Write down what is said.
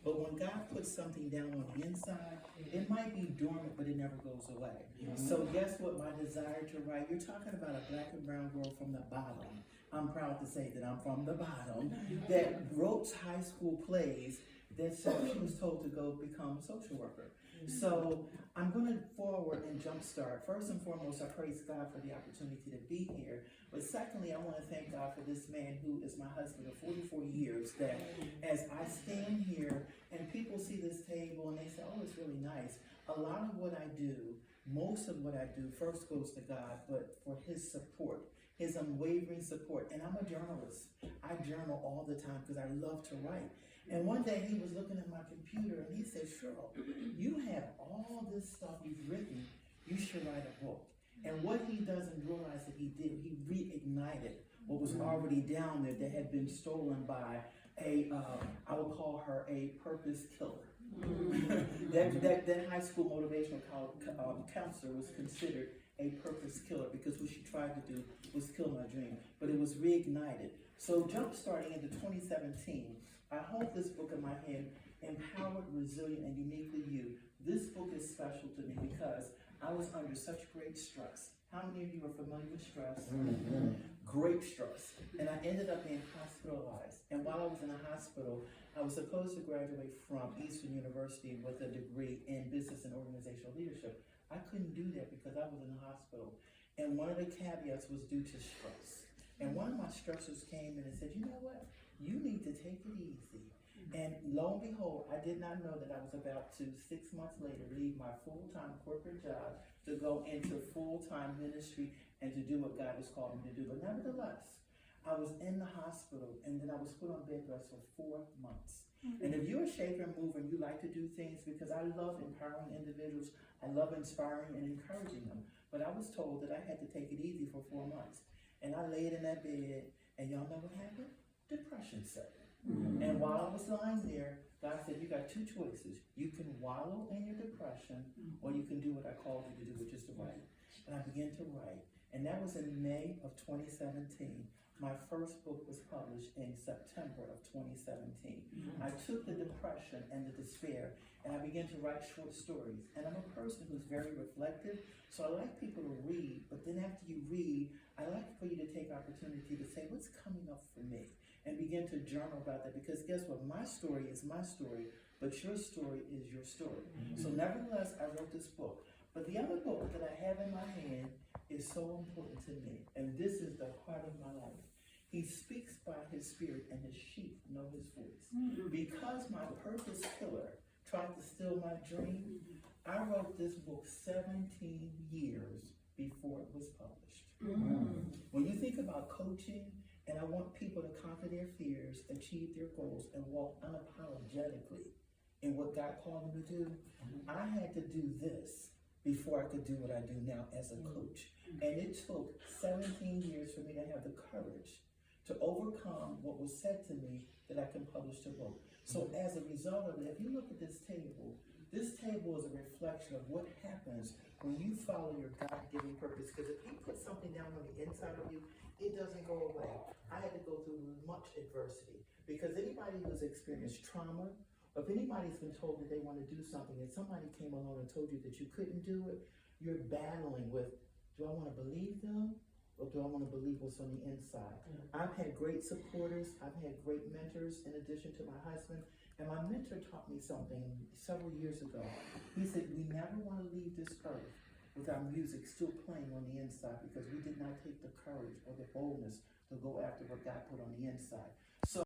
But when God puts something down on the inside, it might be dormant, but it never goes away. So guess what? My desire to write, you're talking about a black and brown girl from the bottom. I'm proud to say that I'm from the bottom, that wrote high school plays that she was told to go become a social worker. So I'm going to forward and jumpstart. First and foremost, I praise God for the opportunity to be here. But secondly, I want to thank God for this man who is my husband of 44 years, that as I stand here and people see this table and they say, oh, it's really nice. A lot of what I do, most of what I do, first goes to God, but for his support, his unwavering support. And I'm a journalist. I journal all the time because I love to write. And one day he was looking at my computer and he said, Cheryl, you have all this stuff you've written. You should write a book. And what he doesn't realize that he did, he reignited what was already down there that had been stolen by I would call her a purpose killer. that high school motivational counselor was considered a purpose killer because what she tried to do was kill my dream, but it was reignited. So jump starting into 2017, I hold this book in my hand, Empowered, Resilient, and Uniquely You. This book is special to me because I was under such great stress. How many of you are familiar with stress? Great stress. And I ended up being hospitalized. And while I was in the hospital, I was supposed to graduate from Eastern University with a degree in business and organizational leadership. I couldn't do that because I was in the hospital. And one of the caveats was due to stress. And one of my stressors came in and said, you know what? You need to take it easy. And lo and behold, I did not know that I was about to, 6 months later, leave my full-time corporate job to go into full-time ministry and to do what God has called me to do. But nevertheless, I was in the hospital and then I was put on bed rest for 4 months. And if you're a shaker and mover and you like to do things, because I love empowering individuals, I love inspiring and encouraging them. But I was told that I had to take it easy for 4 months. And I laid in that bed and y'all know what happened? Depression set in. And while I was lying there, God said, you got two choices. You can wallow in your depression, or you can do what I called you to do, which is to write. And I began to write. And that was in May of 2017. My first book was published in September of 2017. I took the depression and the despair, and I began to write short stories. And I'm a person who's very reflective, so I like people to read, but then after you read, I like for you to take opportunity to say, what's coming up for me? And begin to journal about that, because guess what? My story is my story, but your story is your story. So nevertheless, I wrote this book. But the other book that I have in my hand is so important to me, and this is the heart of my life. He speaks by his spirit, and his sheep know his voice. Because my purpose killer tried to steal my dream, I wrote this book 17 years before it was published. When you think about coaching, and I want people to conquer their fears, achieve their goals, and walk unapologetically in what God called them to do, I had to do this before I could do what I do now as a coach. And it took 17 years for me to have the courage to overcome what was said to me that I can publish the book. So as a result of it, if you look at this table is a reflection of what happens when you follow your God-given purpose. Because if he puts something down on the inside of you, it doesn't go away. I had to go through much adversity, because anybody who's experienced trauma, or if anybody's been told that they want to do something and somebody came along and told you that you couldn't do it, you're battling with, do I want to believe them? Or do I want to believe what's on the inside? I've had great supporters. I've had great mentors in addition to my husband. And my mentor taught me something several years ago. He said, we never want to leave this earth with our music still playing on the inside, because we did not take the courage or the boldness to go after what God put on the inside. So